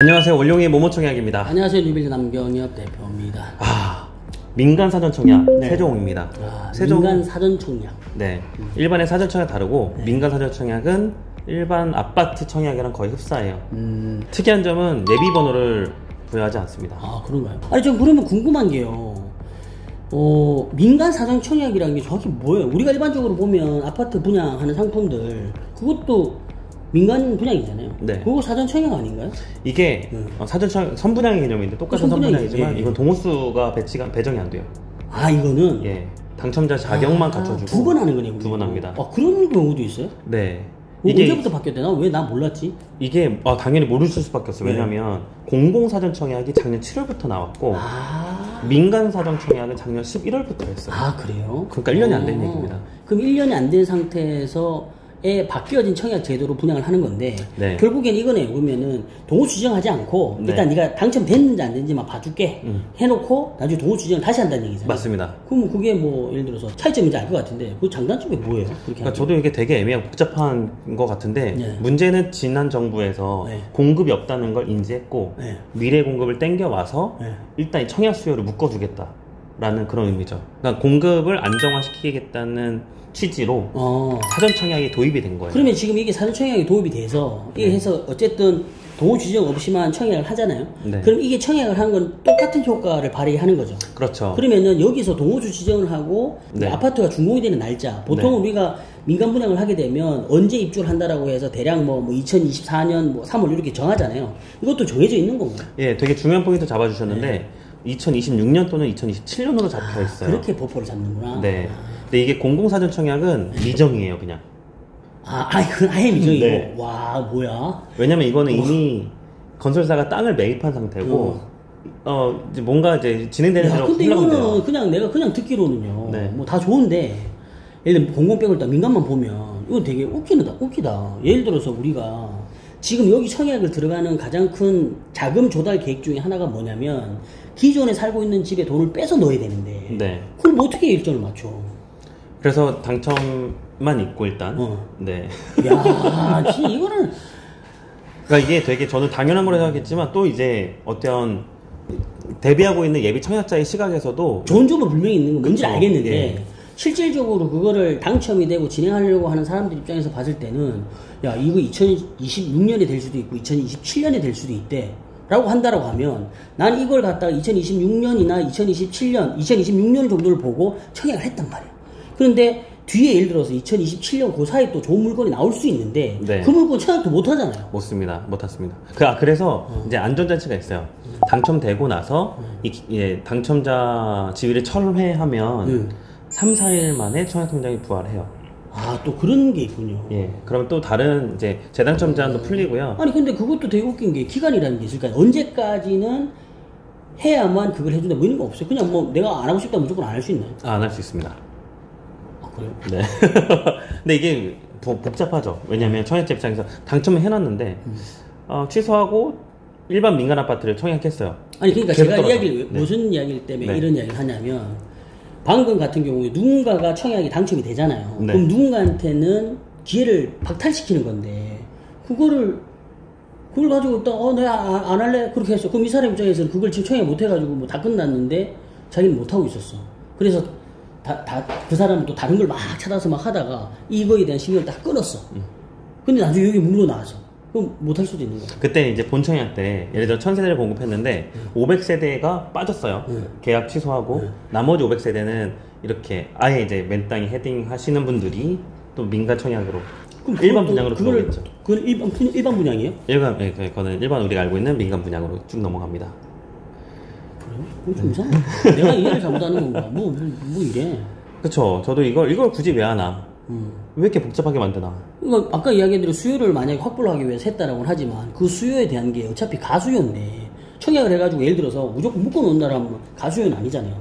안녕하세요. 원룡의 모모청약입니다. 안녕하세요. 뉴빌드 남경엽 대표입니다. 민간 사전청약 네. 세종입니다. 민간 사전청약. 네. 일반의 사전청약 다르고 네. 민간 사전청약은 일반 아파트 청약이랑 거의 흡사해요. 특이한 점은 예비번호를 부여하지 않습니다. 아, 그런가요? 아니, 좀 그러면 궁금한 게요. 민간 사전청약이라는 게 정확히 뭐예요? 우리가 일반적으로 보면 아파트 분양하는 상품들 그것도 민간 분양이잖아요. 네. 그거 사전청약 아닌가요? 이게 사전청약 선분양의 개념인데 똑같은 선분양이지만 예. 이건 동호수가 배정이 안 돼요. 아, 이거는 예. 당첨자 자격만 갖춰주고 두 번 하는 거네요. 두 번 합니다. 그런 경우도 있어요? 네. 언제부터 바뀌었대나? 왜 나 몰랐지? 이게 당연히 모르실 수밖에 없어요. 왜냐면 공공사전청약이 작년 7월부터 나왔고 민간 사전청약은 작년 11월부터 했어요. 아, 그래요? 그러니까 1년이 안 된 얘기입니다. 그럼 1년이 안 된 상태에서 바뀌어진 청약 제도로 분양을 하는 건데 네. 결국엔 이거네요. 그러면은 동호 추정하지 않고 네. 일단 네가 당첨됐는지 안 됐는지만 봐줄게 해놓고 나중에 동호 추정을 다시 한다는 얘기잖아요. 맞습니다. 그럼 그게 뭐 예를 들어서 차이점인지 알 것 같은데 그 장단점이 뭐예요? 그렇게 그러니까 저도 이게 되게 애매하고 복잡한 것 같은데 네. 문제는 지난 정부에서 네. 공급이 없다는 걸 인지했고 네. 미래 공급을 땡겨와서 네. 일단 이 청약 수요를 묶어주겠다라는 그런 의미죠. 그러니까 공급을 안정화시키겠다는 취지로 사전청약이 도입이 된 거예요. 그러면 지금 이게 사전청약이 도입이 돼서 이게 해서 어쨌든 동호 추정 없이만 청약을 하잖아요. 네. 그럼 이게 청약을 한 건 똑같은 효과를 발휘하는 거죠. 그렇죠. 그러면은 여기서 동호주 지정을 하고 네. 아파트가 준공이 되는 날짜 보통 네. 우리가 민간 분양을 하게 되면 언제 입주를 한다라고 해서 대략 뭐 2024년 3월 이렇게 정하잖아요. 이것도 정해져 있는 건가요? 예, 되게 중요한 포인트 잡아주셨는데 2026년 또는 2027년으로 잡혀 있어요. 그렇게 버퍼를 잡는구나. 네. 근데 이게 공공사전청약은 미정이에요, 그냥. 그건 아예 미정이고. 네. 와, 뭐야? 왜냐면 이거는 이미 건설사가 땅을 매입한 상태고 이제 뭔가 이제 진행되는 대로 근데 흘러가면 이거는 돼요. 그냥 내가 그냥 듣기로는요. 네. 뭐 다 좋은데 예를 들면 공공 빼고 일단 민간만 보면 이건 되게 웃기다. 예를 들어서 우리가 지금 여기 청약을 들어가는 가장 큰 자금 조달 계획 중에 하나가 뭐냐면 기존에 살고 있는 집에 돈을 빼서 넣어야 되는데 네. 그럼 어떻게 일정을 맞춰? 그래서 당첨만 있고 일단. 네. 야, 진짜 이거는 그러니까 이게 되게 저는 당연한 거라 생각했지만 또 이제 어떤 대비하고 있는 예비 청약자의 시각에서도 좋은 점은 분명히 있는 건 뭔지 그쵸. 알겠는데 예. 실질적으로 그거를 당첨이 되고 진행하려고 하는 사람들 입장에서 봤을 때는 야, 이거 2026년에 될 수도 있고 2027년에 될 수도 있대 라고 한다라고 하면 난 이걸 갖다가 2026년이나 2027년 2026년 정도를 보고 청약을 했단 말이야. 그런데 뒤에 예를 들어서 2027년 그 사이에 또 좋은 물건이 나올 수 있는데 네. 그 물건 청약도 못 하잖아요. 못했습니다. 그래서 이제 안전장치가 있어요. 당첨되고 나서 당첨자 지위를 철회하면 3, 4일 만에 청약통장이 부활해요. 또 그런 게 있군요. 예. 그러면 또 다른 이제 재당첨 제한도 풀리고요. 아니 근데 그것도 되게 웃긴 게 기간이라는 게 있을까요? 언제까지는 해야만 그걸 해준다 뭐 이런 거 없어요? 그냥 뭐 내가 안 하고 싶다 무조건 안 할 수 있나요? 안 할 수 있습니다. 그래요? 네. 근데 이게 복잡하죠. 왜냐면 청약자 입장에서 당첨을 해놨는데 취소하고 일반 민간 아파트를 청약했어요. 아니 그러니까 제가 이야기를 네. 무슨 이야기를 때문에 네. 이런 이야기를 하냐면 방금 같은 경우에 누군가가 청약이 당첨이 되잖아요. 네. 그럼 누군가한테는 기회를 박탈시키는 건데 그걸 가지고 또 내가 안 할래 그렇게 했어. 그럼 이 사람 입장에서는 그걸 지금 청약 못 해가지고 뭐 다 끝났는데 자기는 못 하고 있었어. 그래서 그 사람은 또 다른 걸 막 찾아서 막 하다가 이거에 대한 신경을 딱 끊었어. 근데 나중에 여기 물러 나와서 그럼 못 할 수도 있는 거야. 그때 이제 본청약 때 예를 들어 1000세대를 공급했는데 500세대가 빠졌어요. 계약 취소하고 나머지 500세대는 이렇게 아예 이제 맨 땅에 헤딩 하시는 분들이 또 민간 청약으로 일반 분양으로 들어오겠죠. 그건 일반 분양이에요? 그거는 일반 우리가 알고 있는 민간 분양으로 쭉 넘어갑니다. 그럼 좀 이상해. 내가 이해를 잘못하는 건가? 뭐 이래. 그쵸. 저도 이걸 굳이 왜 하나? 왜 이렇게 복잡하게 만드나? 이거 아까 이야기한 대로 수요를 만약에 확보를 하기 위해서 했다라고는 하지만 그 수요에 대한 게 어차피 가수요인데 청약을 해가지고 예를 들어서 무조건 묶어놓는다라면 가수요는 아니잖아요.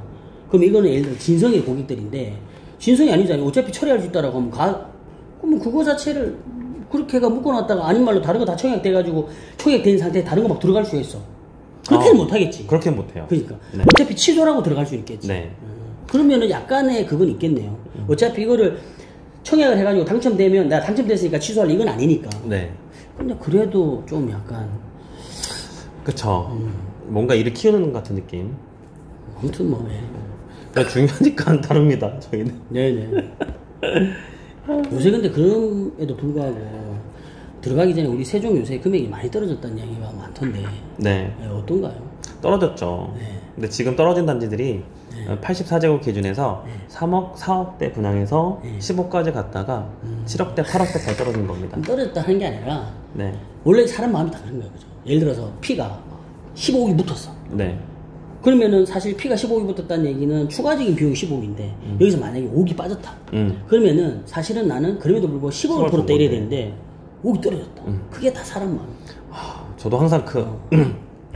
그럼 이거는 예를 들어 진성의 고객들인데 진성이 아니잖아요. 어차피 처리할 수 있다라고 하면 그러면 그거 자체를 그렇게 해가 묶어놨다가 아닌 말로 다른 거 다 청약돼가지고 청약된 상태에 다른 거 막 들어갈 수가 있어. 그렇게는 못하겠지. 그렇게는 못해요. 그러니까 네. 어차피 취소라고 들어갈 수 있겠지. 네. 그러면은 약간의 그건 있겠네요. 어차피 이거를 청약을 해가지고 당첨되면 나 당첨됐으니까 취소할 이건 아니니까. 네. 근데 그래도 좀 약간 그쵸. 뭔가 일을 키우는 것 같은 느낌. 아무튼 뭐, 네. 그러니까 중요하니까 다릅니다, 저희는. 네네. 요새 근데 그럼에도 불구하고 들어가기 전에 우리 세종 요새 금액이 많이 떨어졌다는 이야기가 많던데. 네. 네, 어떤가요? 떨어졌죠. 네. 근데 지금 떨어진 단지들이 84제곱 기준에서 3억, 4억대 분양해서 15까지 갔다가 7억대, 8억대까지 떨어진 겁니다. 떨어졌다 하는 게 아니라 네. 원래 사람 마음이 다 그런 거예요. 그죠? 예를 들어서 피가 15억이 붙었어. 네. 그러면은 사실 피가 15억이 붙었다는 얘기는 추가적인 비용이 15억인데 여기서 만약에 5억이 빠졌다. 그러면은 사실은 나는 그럼에도 불구하고 10억을 벌었다 이래야 되는데 5억이 떨어졌다. 그게 다 사람 마음. 저도 항상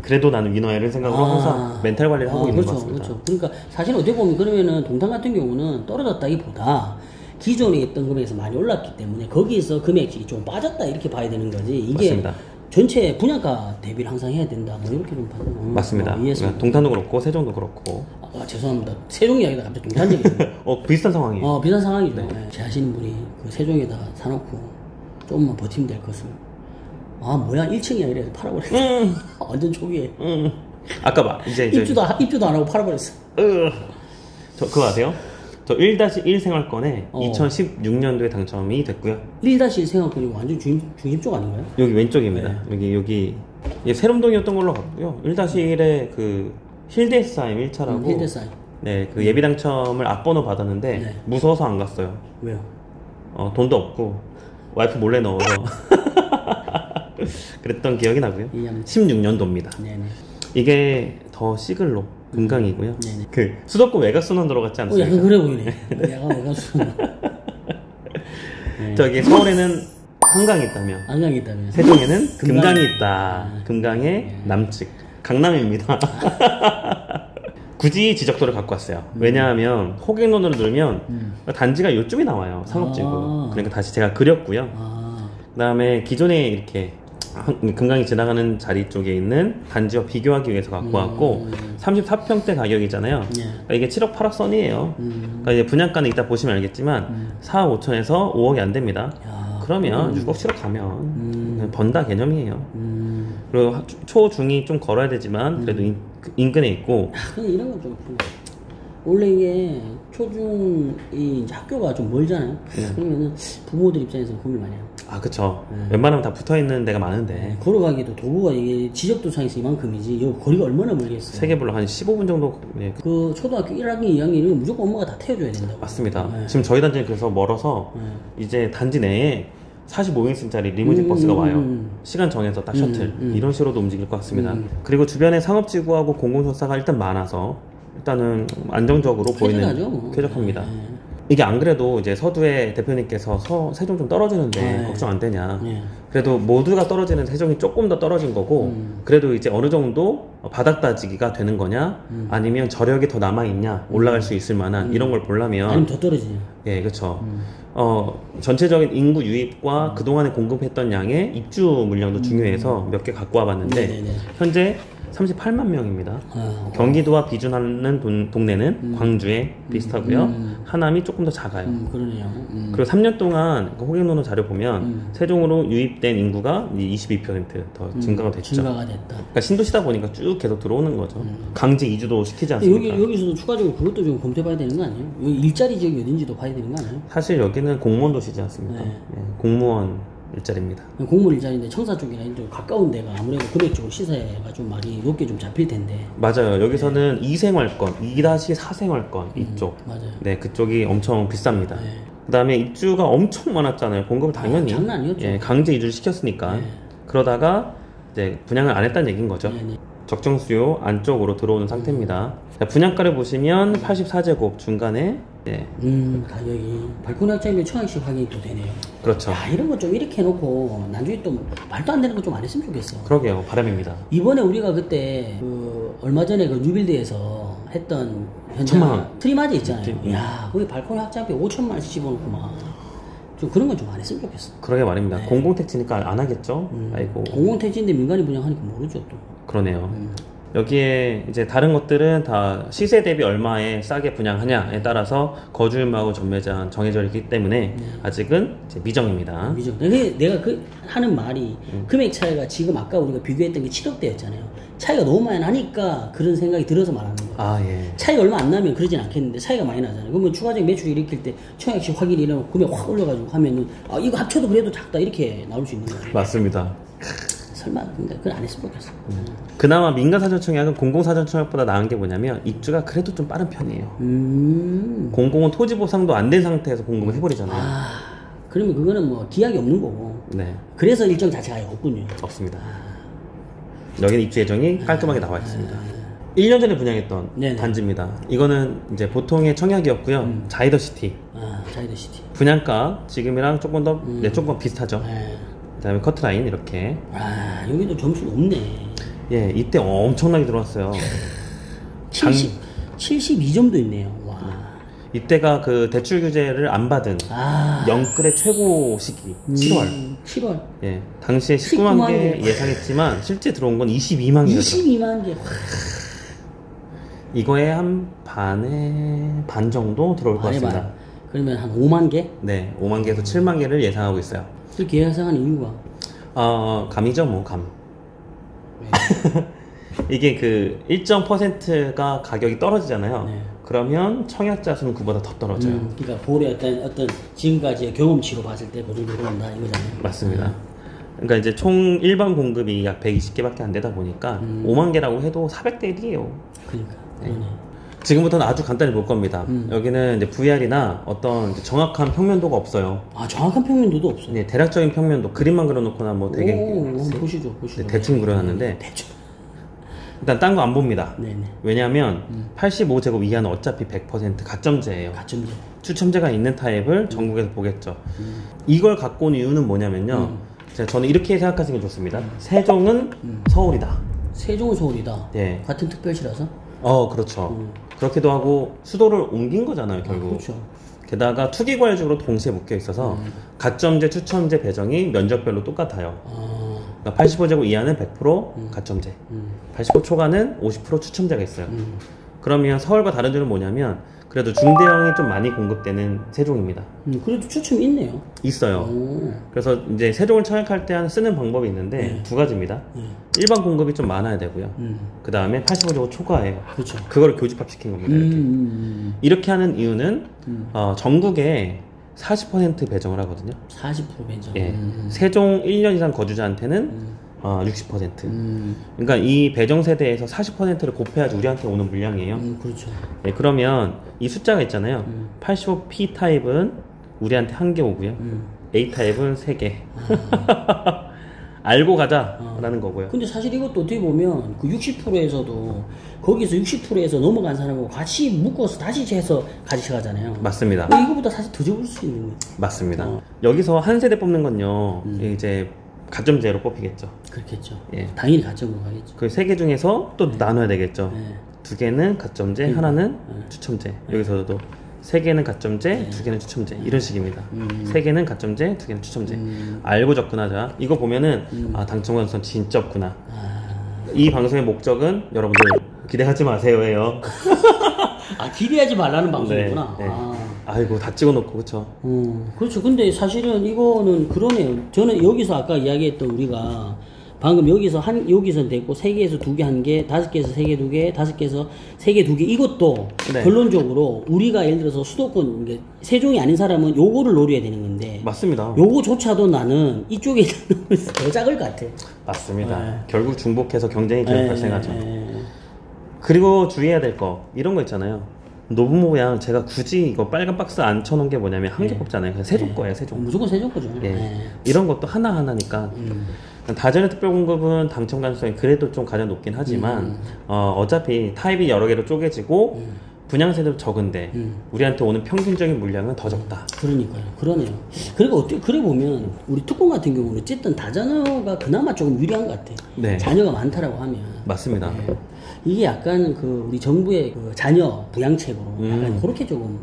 그래도 나는 위너야 이런 생각으로 항상 멘탈 관리를 하고 있는 그렇죠, 것 같습니다. 그렇죠. 그러니까 사실 어떻게 보면 그러면은 동탄 같은 경우는 떨어졌다기보다 기존에 있던 금액에서 많이 올랐기 때문에 거기에서 금액이 좀 빠졌다 이렇게 봐야 되는 거지. 이게 맞습니다. 전체 분양가 대비를 항상 해야 된다. 뭐 이렇게 좀 봐요. 맞습니다. 이해했습니다. 동탄도 그렇고 세종도 그렇고. 죄송합니다. 세종 이야기다 갑자기 동탄 얘기. 비슷한 상황이에요. 비슷한 상황이죠. 네. 제하시는 분이 그 세종에다 사놓고 조금만 버티면 될 것을. 뭐야 1층이야 이래서 팔아버렸어. 완전 초기에. 아까 이제 입주도 안 하고 팔아버렸어. 저 그거 아세요? 저 1-1 생활권에 2016년도에 당첨이 됐고요. 1-1 생활권이 완전 중심 쪽 아닌가요? 여기 왼쪽입니다. 여기 이게 세롬동이었던 걸로 같고요. 1-1에 그 힐데스하임 1차라고. 힐데스하임. 네, 그 예비 당첨을 앞번호 받았는데 무서워서 안 갔어요. 왜요? 돈도 없고 와이프 몰래 넣어서 그랬던 기억이 나고요. 16년도입니다. 네네. 이게 더 시글로 금강이고요. 네네. 그 수도권 외곽순환 들어갔지 않습니까? 약간 그래 보이네. 약간 외곽순환. 저기 서울에는 한강이 있다면 한강이 있다면 세종에는 금강이 있다. 금강의 남측 강남입니다. 굳이 지적도를 갖고 왔어요. 왜냐하면 호갱론으로 들으면 단지가 요쯤이 나와요. 상업지구. 그러니까 다시 제가 그렸고요. 그 다음에 기존에 이렇게 금강이 지나가는 자리 쪽에 있는 단지와 비교하기 위해서 갖고 왔고 34평대 가격이잖아요. 그러니까 이게 7억 8억 선이에요. 그러니까 이제 분양가는 이따 보시면 알겠지만 4억 5천에서 5억이 안 됩니다. 그러면 6억 7억 가면 번다 개념이에요. 그리고 초중이 좀 걸어야 되지만 그래도 인근에 있고. 근데 이런 건 좀 원래 이게 초중이 이제 학교가 좀 멀잖아요. 그러면은 부모들 입장에서는 고민 많이 해요. 그쵸. 웬만하면 다 붙어 있는 데가 많은데. 걸어가기도 도구가 이게 지적도상에서 이만큼이지 여기 거리가 얼마나 멀겠어요. 세계별로 한 15분 정도. 네. 그 초등학교 1학년, 2학년 이런 거 무조건 엄마가 다 태워줘야 된다고. 맞습니다. 지금 저희 단지는 그래서 멀어서 이제 단지 내에 45인승짜리 리무진 버스가 와요. 시간 정해서 딱 셔틀 이런 식으로도 움직일 것 같습니다. 그리고 주변에 상업지구하고 공공서사가 일단 많아서 일단은 안정적으로 보이는 쾌적합니다. 이게 안 그래도 이제 서두에 대표님께서 세종 좀 떨어지는데 걱정 안 되냐. 그래도 모두가 떨어지는 세종이 조금 더 떨어진 거고 그래도 이제 어느 정도 바닥 따지기가 되는 거냐 아니면 저력이 더 남아있냐 올라갈 수 있을 만한 이런 걸 보려면 아니면 더 떨어지냐. 예, 그렇죠. 전체적인 인구 유입과 그동안에 공급했던 양의 입주 물량도 중요해서 몇 개 갖고 와봤는데 현재 38만 명입니다. 경기도와 비준하는 동네는 광주에 비슷하고요. 하남이 조금 더 작아요. 그러네요. 그리고 3년 동안 호갱노노 자료 보면 세종으로 유입된 인구가 22% 더 증가가 됐죠. 증가가 됐다. 그러니까 신도시다 보니까 쭉 계속 들어오는 거죠. 강제 이주도 시키지 않습니까? 여기서도 추가적으로 그것도 좀 검토해봐야 되는 거 아니에요? 여기 일자리 지역이 어딘지도 봐야 되는 거 아니에요? 사실 여기는 공무원 도시지 않습니까? 네, 공무원 일자리입니다. 공무원 일자리인데 청사 쪽이나 좀 가까운 데가 아무래도 금액적으로 시세가 좀 많이 높게 좀 잡힐 텐데. 맞아요. 여기서는 2생활권, 2-4생활권 이쪽. 맞아요. 네, 그쪽이 엄청 비쌉니다. 그 다음에 입주가 엄청 많았잖아요. 공급을 당연히. 장난 아니었죠. 예, 강제 이주를 시켰으니까. 그러다가 이제 분양을 안 했다는 얘기인 거죠. 적정 수요 안쪽으로 들어오는 상태입니다. 자, 분양가를 보시면 84제곱 중간에 가격이 발코니 확장이면 1,000원씩 확인이 또 되네요. 그렇죠. 이런 거 좀 이렇게 해놓고 나중에 또 말도 안 되는 거 좀 안 했으면 좋겠어. 그러게요. 바람입니다. 이번에 우리가 그때 얼마 전에 그 뉴빌드에서 했던 현장 트리마지 있잖아요. 거기 발코니 확장비 5천만 원씩 집어넣고 막 좀 그런 건 좀 안 했으면 좋겠어. 그러게 말입니다. 공공택지니까 안 하겠죠. 아이고. 공공택지인데 민간이 분양하니까 모르죠 또. 그러네요. 여기에 이제 다른 것들은 다 시세 대비 얼마에 싸게 분양하냐에 따라서 거주임하고 전매장 정해져 있기 때문에 아직은 이제 미정입니다. 미정. 내가 하는 말이 금액 차이가 지금 아까 우리가 비교했던 게 7억대였잖아요. 차이가 너무 많이 나니까 그런 생각이 들어서 말하는 거예요. 아, 예. 차이가 얼마 안 나면 그러진 않겠는데 차이가 많이 나잖아요. 그러면 추가적인 매출을 일으킬 때 청약시 확인이 일어나고 금액 확 올려가지고 하면은 이거 합쳐도 그래도 작다 이렇게 나올 수 있는 거예요. 맞습니다. 설마 근데 그건 안 했으면 좋겠어. 그나마 민간사전청약은 공공사전청약보다 나은 게 뭐냐면 입주가 그래도 좀 빠른 편이에요. 공공은 토지 보상도 안 된 상태에서 공급을 해버리잖아요. 그러면 그거는 뭐 기약이 없는 거고. 네. 그래서 일정 자체가 없군요. 없습니다. 여기는 입주 예정이 깔끔하게 나와 있습니다. 1년 전에 분양했던 네네. 단지입니다. 이거는 이제 보통의 청약이었고요. 자이더시티. 자이더시티. 분양가 지금이랑 조금 더 조금 비슷하죠. 네. 그다음에 커트라인 이렇게. 여기도 점수 높네. 예, 이때 엄청나게 들어왔어요. 72점도 있네요. 와. 이때가 그 대출 규제를 안 받은 영끌의 최고 시기 7월. 7월. 예, 당시에 19만 개 예상했지만 실제 들어온 건 22만 개가 22만 개. 이거에 한 반 정도 들어올 것 같습니다. 그러면 한 5만 개? 네, 5만 개에서 7만 개를 예상하고 있어요. 그렇게 예상하는 이유가? 감이죠, 뭐 감. 이게 그 일정 %가 가격이 떨어지잖아요. 네. 그러면 청약자 수는 그보다 더 떨어져요. 그러니까 볼의 어떤 지금까지의 경험치로 봤을 때 그 정도 들어간다 이거잖아요. 맞습니다. 그러니까 이제 총 일반 공급이 약 120개밖에 안 되다 보니까 5만 개라고 해도 400대 1이에요. 그러니까. 네. 지금부터는 아주 간단히 볼 겁니다. 여기는 이제 VR이나 어떤 이제 정확한 평면도가 없어요. 정확한 평면도도 없어요? 네, 대략적인 평면도 그림만 그려놓거나 뭐 되게 보시죠. 네, 대충 그려놨는데 일단 딴 거 안 봅니다. 네네. 왜냐하면 85제곱 이하는 어차피 100% 가점제예요. 가점제. 추첨제가 있는 타입을 전국에서 보겠죠. 이걸 갖고 온 이유는 뭐냐면요. 저는 이렇게 생각하시는 게 좋습니다. 세종은 서울이다. 세종은 서울이다. 네. 같은 특별시라서? 그렇죠. 그렇기도 하고 수도를 옮긴 거잖아요, 결국. 그렇죠. 게다가 투기과열적으로 동시에 묶여 있어서 가점제, 추첨제 배정이 면적별로 똑같아요. 그러니까 85제곱 이하는 100% 가점제, 85 초과는 50% 추첨제가 있어요. 그러면 서울과 다른 점은 뭐냐면 그래도 중대형이 좀 많이 공급되는 세종입니다. 그래도 추첨이 있네요. 있어요. 그래서 이제 세종을 청약할 때 쓰는 방법이 있는데 두 가지입니다. 일반 공급이 좀 많아야 되고요. 그 다음에 85제곱 초과예요. 그렇죠. 그거를 교집합 시킨 겁니다. 이렇게. 이렇게 하는 이유는 전국에 40% 배정을 하거든요. 40% 배정. 예. 세종 1년 이상 거주자한테는 60%. 그러니까 이 배정 세대에서 40%를 곱해야지 우리한테 오는 물량이에요. 그렇죠. 네, 그러면 이 숫자가 있잖아요. 85P 타입은 우리한테 1개 오고요. A 타입은 3개. 알고 가자라는 거고요. 근데 사실 이것도 어떻게 보면 그 60%에서도 거기서 60%에서 넘어간 사람하고 같이 묶어서 다시 재서 같이 가잖아요. 맞습니다. 이거보다 사실 더 적을 수 있는 거예요. 맞습니다. 여기서 한 세대 뽑는 건요. 이제 가점제로 뽑히겠죠. 그렇겠죠. 예. 당연히 가점으로 가겠죠. 그 3개 중에서 또 나눠야 되겠죠. 네. 2개는 가점제, 하나는 추첨제. 여기서도 3개는 가점제, 2개는 추첨제. 이런 식입니다. 3개는 가점제, 2개는 추첨제. 알고 접근하자. 이거 보면은 당첨 가능성 진짜 없구나. 이 방송의 목적은 여러분들 기대하지 마세요예요. 기대하지 말라는 방송이구나. 네, 네. 아이고 다 찍어놓고 그쵸. 그렇죠. 근데 사실은 이거는 그러네요. 저는 여기서 아까 이야기했던 우리가 방금 여기서 여기서 됐고 3개에서 2개 1개, 5개에서 3개 2개, 5개에서 3개 2개 이것도 네. 결론적으로 우리가 예를 들어서 수도권 세종이 아닌 사람은 요거를 노려야 되는 건데 맞습니다. 요거조차도 나는 이쪽에 더 작을 것 같아. 맞습니다. 네. 결국 중복해서 경쟁이 계속 발생하죠. 그리고 주의해야 될 거 이런 거 있잖아요. 노브모양 제가 굳이 이거 빨간 박스 안 쳐놓은 게 뭐냐면 한 개 뽑잖아요. 그냥 세종 거예요, 세종. 무조건 세종 거죠. 이런 것도 하나하나니까. 다전의 특별공급은 당첨 가능성이 그래도 좀 가장 높긴 하지만 어차피 타입이 여러 개로 쪼개지고 분양세도 적은데 우리한테 오는 평균적인 물량은 더 적다. 그러니까요. 그러네요. 그리고 그래 보면 우리 특공 같은 경우는 어쨌든 다자녀가 그나마 조금 유리한 것 같아. 네. 자녀가 많다라고 하면. 맞습니다. 네. 이게 약간 그 우리 정부의 그 자녀 부양책으로 약간 그렇게 조금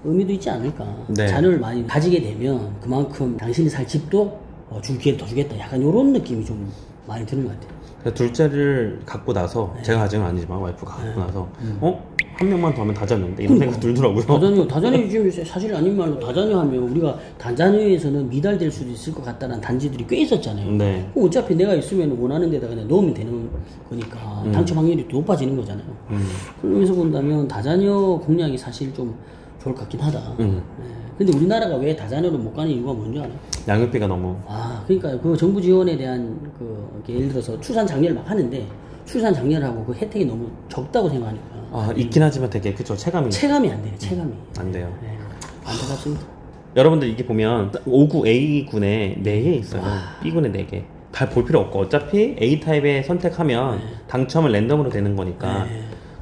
의미도 있지 않을까. 네. 자녀를 많이 가지게 되면 그만큼 당신이 살 집도 줄 기회를 더 주겠다. 약간 이런 느낌이 좀 많이 드는 것 같아요. 그래서 둘째를 갖고 나서 제가 가진 건 아니지만 와이프가 갖고 나서 한 명만 더 하면 다자녀인데 이런 생각 들더라고요. 다자녀 지금 사실 아닌 말로 다자녀 하면 우리가 다자녀에서는 미달될 수도 있을 것 같다는 단지들이 꽤 있었잖아요. 네. 그럼 어차피 내가 있으면 원하는 데다가 그냥 넣으면 되는 거니까 당첨 확률이 더 높아지는 거잖아요. 그러면서 본다면 다자녀 공략이 사실 좀 좋을 것 같긴 하다. 근데 우리나라가 왜 다자녀로 못 가는 이유가 뭔지 알아요? 양육비가 너무. 그러니까 그 정부 지원에 대한 이렇게 예를 들어서 출산 장려를 막 하는데 출산 장려를 하고 그 혜택이 너무 적다고 생각하니까. 있긴 하지만 되게 그쵸 체감이 안 돼요. 체감이 안 돼요. 네. 안타깝습니다. 여러분들 이게 보면 5구 A군에 4개 있어요. B군에 4개. 다 볼 필요 없고 어차피 A타입에 선택하면 당첨을 랜덤으로 되는 거니까.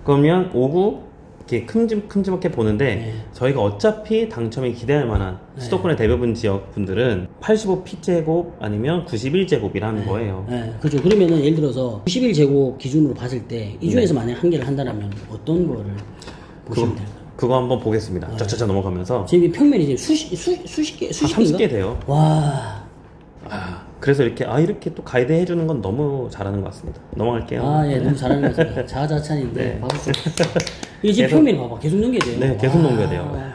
그러면 5구 이렇게 큼지막하게 보는데 저희가 어차피 당첨이 기대할 만한 수도권의 대부분 지역 분들은 85P제곱 아니면 91제곱이라는 거예요. 그렇죠. 그러면은 예를 들어서 91제곱 기준으로 봤을 때 이 중에서 만약 한 개를 한다면 어떤 거를 보시면 될까요? 그거 한번 보겠습니다. 쫙쫙 넘어가면서 지금 평면이 지금 수십 개, 30개 돼요. 와. 그래서 이렇게 또 가이드 해주는 건 너무 잘하는 것 같습니다. 넘어갈게요. 너무 잘하는 것 같습니다. 자아자찬인데. 박수. 이게 지금 평면이 봐봐. 계속 넘겨야 돼요. 네, 계속 넘겨야 돼요.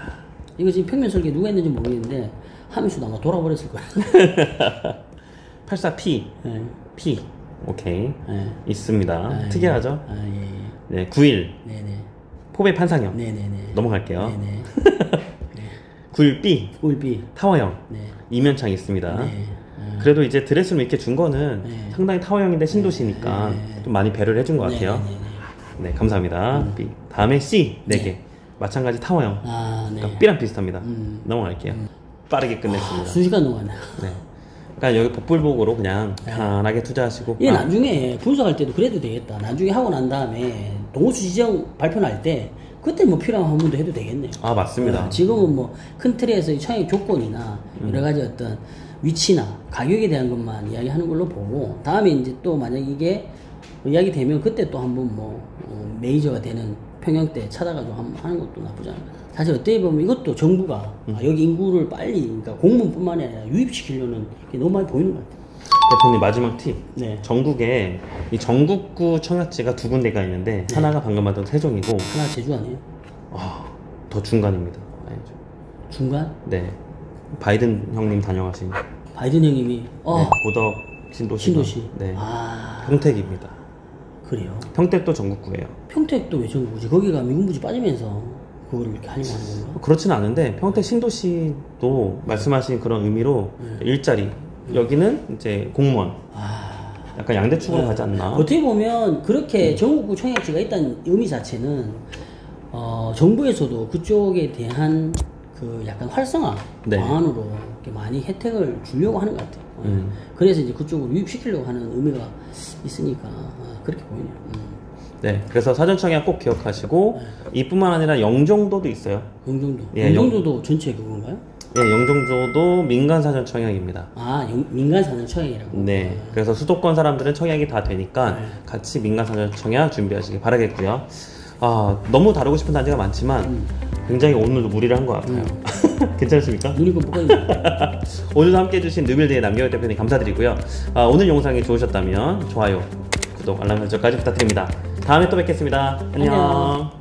이거 지금 평면 설계 누가 했는지 모르겠는데 하면서도 아마 돌아버렸을 거야. 84P. P. 오케이. 있습니다. 예. 특이하죠? 예. 네, 91. 네네. 포배 판상형. 네네네. 넘어갈게요. 네네. 91B. 91B. 타워형. 네. 이면창 있습니다. 네. 그래도 이제 드레스룸 이렇게 준 거는 상당히 타워형인데 신도시니까 좀 많이 배려를 해준 것 같아요. 네, 감사합니다. B. 다음에 C 4개. 마찬가지 타워형. 그러니까 B랑 비슷합니다. 넘어갈게요. 빠르게 끝냈습니다. 순식간 넘어가네. 네. 그러니까 여기 복불복으로 그냥 편하게 투자하시고. 이게 나중에 분석할 때도 그래도 되겠다. 나중에 하고 난 다음에 동호수 지정 발표 날 때 그때 뭐 필요한 화문도 해도 되겠네요. 맞습니다. 지금은 뭐 큰 틀에서 이 청약 조건이나 여러 가지 어떤 위치나 가격에 대한 것만 이야기하는 걸로 보고 다음에 이제 또 만약 이게 이야기 되면 그때 또 한번 뭐 메이저가 되는 평형 때 찾아가지고 한번 하는 것도 나쁘지 않아요. 사실 어떻게 보면 이것도 정부가 여기 인구를 빨리 그러니까 공무원뿐만 아니라 유입시키려는 게 너무 많이 보이는 것 같아요. 대표님 마지막 팁. 네. 전국에 이 전국구 청약지가 2군데가 있는데 하나가 방금 만든 세종이고 하나 제주 아니에요? 더 중간입니다. 아니죠. 중간? 네. 바이든 형님 다녀가신 바이든 형님이 고덕 신도시. 네. 평택입니다. 그래요? 평택도 전국구예요. 평택도 왜 전국구지? 거기가 미군부지 빠지면서 그거를 이렇게 하려고 하는 건가? 그렇진 않은데 평택 신도시도 말씀하신 그런 의미로 일자리 여기는 이제 공무원 약간 양대축으로 가지 않나. 어떻게 보면 그렇게 전국구 청약지가 있다는 의미 자체는 정부에서도 그쪽에 대한 그 약간 활성화 방안으로 이렇게 많이 혜택을 주려고 하는 것 같아요. 그래서 이제 그쪽으로 유입시키려고 하는 의미가 있으니까 그렇게 보이네요. 네, 그래서 사전청약 꼭 기억하시고 이뿐만 아니라 영종도도 있어요. 영종도? 예, 영종도도 전체 그건가요? 예, 영종도도 민간 사전청약입니다. 민간 사전청약이라고? 네, 그래서 수도권 사람들은 청약이 다 되니까 같이 민간 사전청약 준비하시기 바라겠고요. 너무 다루고 싶은 단지가 많지만 굉장히 오늘도 무리를 한 것 같아요. 괜찮습니까? 누리고 뭐가 오늘도 함께 해주신 누빌드의 남경혁 대표님 감사드리고요. 오늘 영상이 좋으셨다면 좋아요, 구독, 알람 설정까지 부탁드립니다. 다음에 또 뵙겠습니다. 안녕.